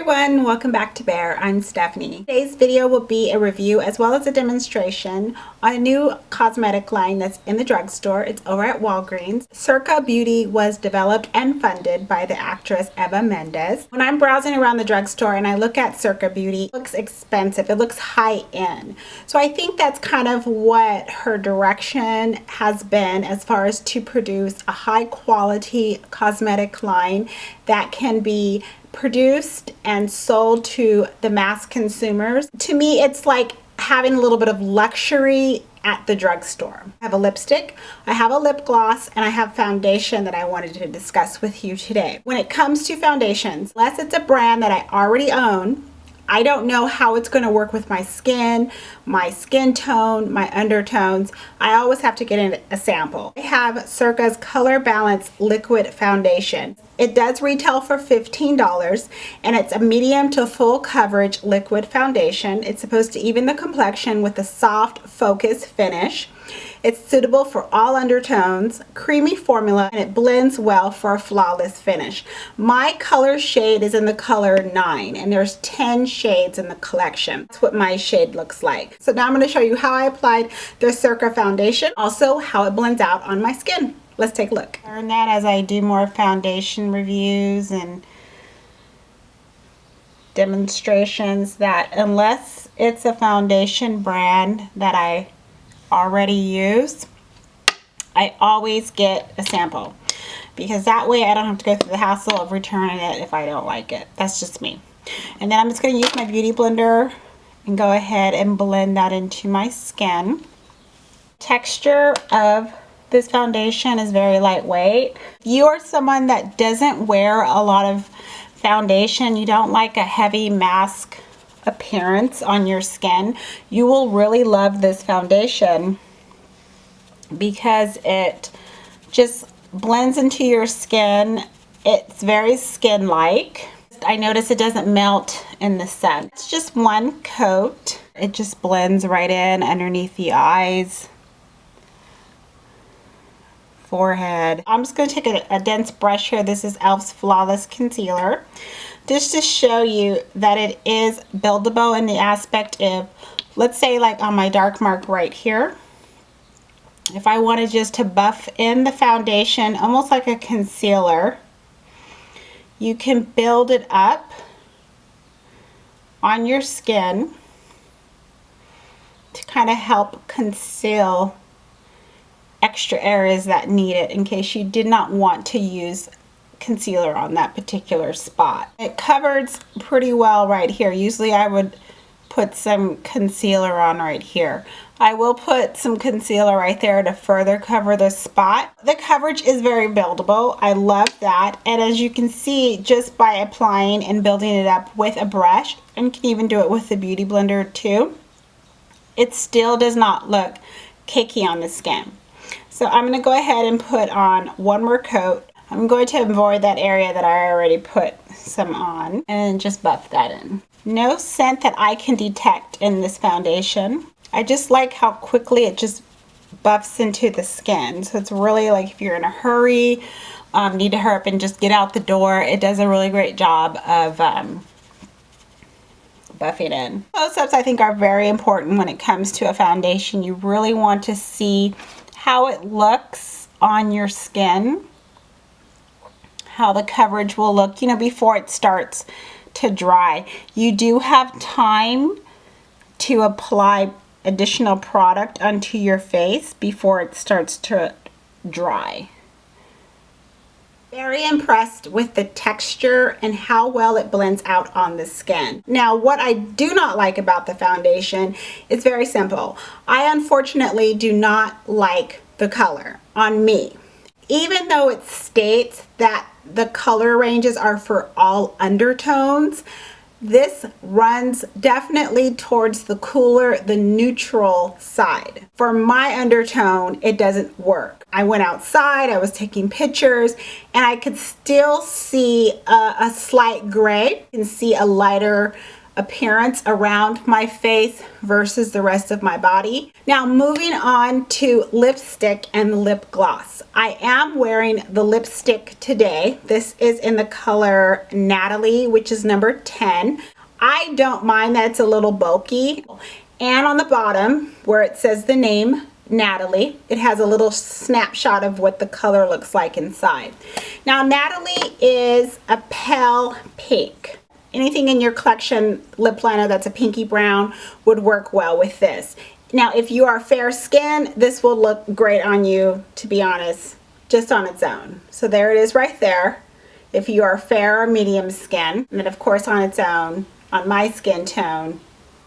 everyone, welcome back to Bare. I'm Stephanie. Today's video will be a review as well as a demonstration on a new cosmetic line that's in the drugstore. It's over at Walgreens. Circa Beauty was developed and funded by the actress Eva Mendes. When I'm browsing around the drugstore and I look at Circa Beauty, it looks expensive. It looks high end. So I think that's kind of what her direction has been as far as to produce a high quality cosmetic line that can be produced and sold to the mass consumers. To me, it's like having a little bit of luxury at the drugstore. I have a lipstick, I have a lip gloss, and I have foundation that I wanted to discuss with you today. When it comes to foundations, unless it's a brand that I already own, I don't know how it's going to work with my skin tone, my undertones. I always have to get in a sample. I have Circa's Color Balance Liquid Foundation. It does retail for $15 and it's a medium to full coverage liquid foundation. It's supposed to even the complexion with a soft focus finish. It's suitable for all undertones, creamy formula, and it blends well for a flawless finish. My color shade is in the color 9 and there's 10 shades in the collection. That's what my shade looks like. So now I'm going to show you how I applied the Circa foundation, also how it blends out on my skin. Let's take a look. Learn that as I do more foundation reviews and demonstrations, that unless it's a foundation brand that I already use, I always get a sample because that way I don't have to go through the hassle of returning it if I don't like it. That's just me. And then I'm just going to use my beauty blender and go ahead and blend that into my skin. Texture of this foundation is very lightweight. If you are someone that doesn't wear a lot of foundation, you don't like a heavy mask appearance on your skin, you will really love this foundation because it just blends into your skin. It's very skin-like. I notice it doesn't melt in the sun. It's just one coat. It just blends right in underneath the eyes, forehead. I'm just going to take a dense brush here. This is e.l.f.'s Flawless Concealer. Just to show you that it is buildable in the aspect of, let's say like on my dark mark right here, if I wanted just to buff in the foundation almost like a concealer, you can build it up on your skin to kind of help conceal extra areas that need it in case you did not want to use concealer on that particular spot. It covers pretty well right here. Usually I would put some concealer on right here. I will put some concealer right there to further cover the spot. The coverage is very buildable. I love that. And as you can see, just by applying and building it up with a brush, and you can even do it with the beauty blender too, it still does not look cakey on the skin. So I'm going to go ahead and put on one more coat. I'm going to avoid that area that I already put some on and just buff that in. No scent that I can detect in this foundation. I just like how quickly it just buffs into the skin. So it's really like if you're in a hurry, need to hurry up and just get out the door, it does a really great job of buffing in. Close-ups I think are very important when it comes to a foundation. You really want to see how it looks on your skin, how the coverage will look, you know, before it starts to dry. You do have time to apply additional product onto your face before it starts to dry. Very impressed with the texture and how well it blends out on the skin. Now, what I do not like about the foundation is very simple. I unfortunately do not like the color on me. Even though it states that the color ranges are for all undertones, this runs definitely towards the cooler, the neutral side. For my undertone, it doesn't work. I went outside, I was taking pictures, and I could still see a slight gray. You can see a lighter appearance around my face versus the rest of my body. Now moving on to lipstick and lip gloss. I am wearing the lipstick today. This is in the color Natalie, which is number 10. I don't mind that it's a little bulky. And on the bottom where it says the name Natalie, it has a little snapshot of what the color looks like inside. Now Natalie is a pale pink. Anything in your collection lip liner that's a pinky brown would work well with this. Now if you are fair skin, this will look great on you, to be honest, just on its own. So there it is right there if you are fair or medium skin, and then of course on its own on my skin tone.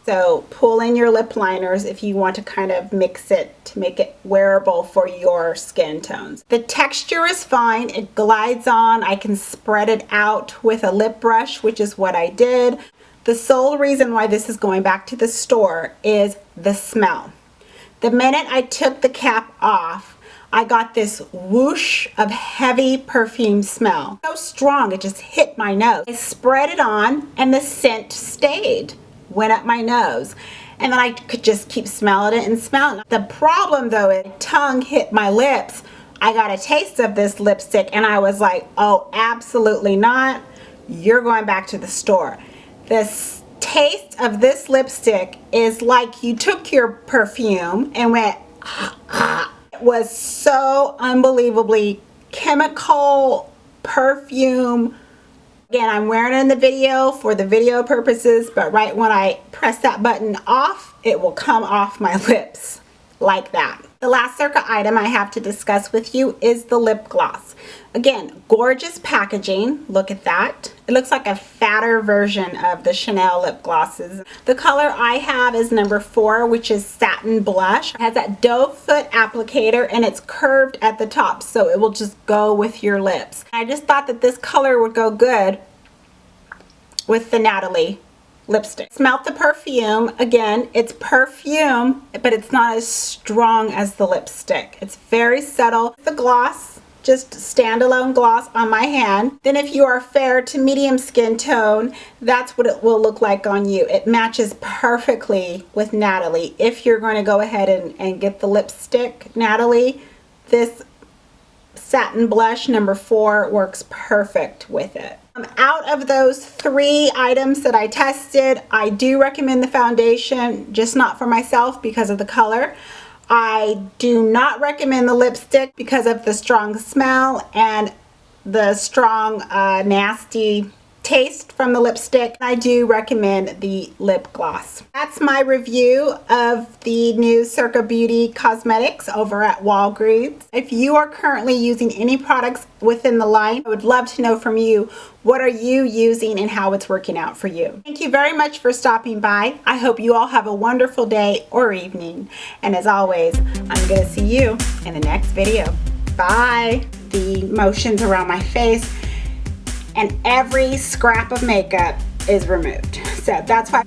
So pull in your lip liners if you want to kind of mix it to make it wearable for your skin tones. The texture is fine. It glides on. I can spread it out with a lip brush, which is what I did. The sole reason why this is going back to the store is the smell. The minute I took the cap off, I got this whoosh of heavy perfume smell. So strong, it just hit my nose. I spread it on and the scent stayed. Went up my nose, and then I could just keep smelling it and smelling it. The problem though is my tongue hit my lips. I got a taste of this lipstick and I was like, oh, absolutely not. You're going back to the store. This taste of this lipstick is like you took your perfume and went It was so unbelievably chemical perfume. Again, I'm wearing it in the video for the video purposes, but right when I press that button off, it will come off my lips like that. The last Circa item I have to discuss with you is the lip gloss. Again, gorgeous packaging. Look at that. It looks like a fatter version of the Chanel lip glosses. The color I have is number 4, which is Satin Blush. It has that doe foot applicator and it's curved at the top, so it will just go with your lips. I just thought that this color would go good with the Natalie lipstick. Smelt the perfume. Again, it's perfume, but it's not as strong as the lipstick. It's very subtle. The gloss, just standalone gloss on my hand. Then if you are fair to medium skin tone, that's what it will look like on you. It matches perfectly with Natalie. If you're going to go ahead and get the lipstick Natalie, this Satin Blush number 4 works perfect with it. Out of those 3 items that I tested, I do recommend the foundation, just not for myself because of the color. I do not recommend the lipstick because of the strong smell and the strong nasty taste from the lipstick. I do recommend the lip gloss. That's my review of the new Circa Beauty Cosmetics over at Walgreens. If you are currently using any products within the line, I would love to know from you, what are you using and how it's working out for you. Thank you very much for stopping by. I hope you all have a wonderful day or evening. And as always, I'm going to see you in the next video. Bye. The motions around my face and every scrap of makeup is removed. So that's why